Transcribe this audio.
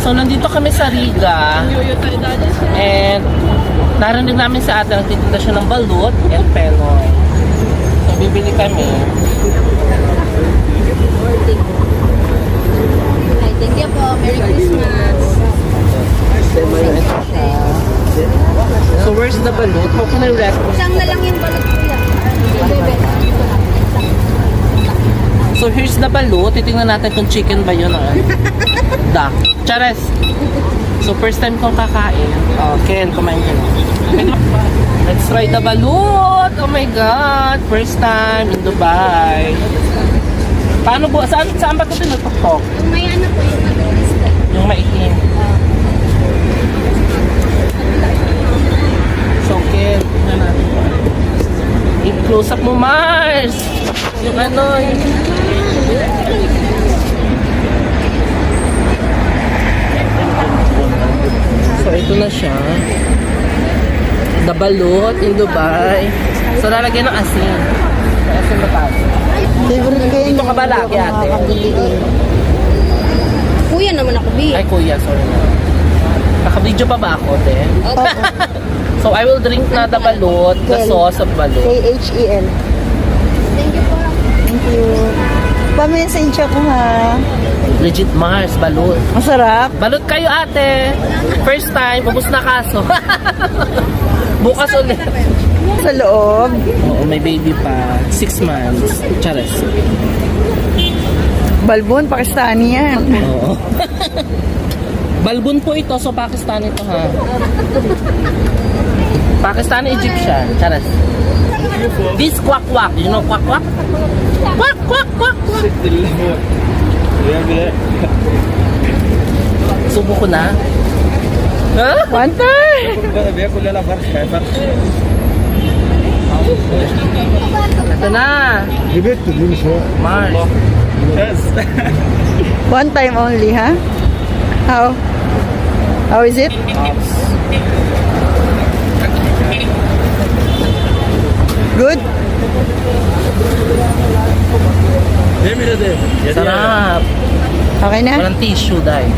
So, nandito kami sa Riga. And, narinig namin sa ate, nagtitinda siya ng balut and penoy. So, bibili kami. Ay, thank you po. Merry Christmas. So, where's the balut? How can I wrap? Isang na lang yung balat ko yan. Bebe. So, here's the balut. Titingnan natin kung chicken ba yun or duck. Chares! So, first time kong kakain. Oh, Ken, kumain ka na. Let's try the balut! Oh my God! First time in Dubai. Paano po? Saan ba ito tinutok? Yung may ano po, yung matulis po. Yung maitim. So, Ken, tingnan natin. I-close up mo, Mars! Yung ano, So, ito na siya. The balut in Dubai. So, lalagyan ng asin. Asin na tayo. Favorite kayo. Dito ka ba lagi, ate? Kuya naman ako, B. Ay, kuya, sorry na. Naka-video pa ba ako, te? Opo. So, I will drink na the balut, the sauce of balut. K-H-E-L. Thank you po. Thank you. Pa-message ako ha. Legit Mars, balut. Masarap. Balut kayo, ate. First time, ubos na kaso. Bukas ulit. Sa loob. Oo, may baby pa. 6 months. Chares. Balbon, Pakistani yan. Oo. Balbon po ito, so Pakistan ito ha. Pakistani Egyptian. Chares. This quack quack. You know quack quack? Quack quack quack quack. Subo ko na. Ha? One time. Ito na. Mars. One time only, ha? How? How is it? Good? Sarap. Okay na? Walang tissue, dahil.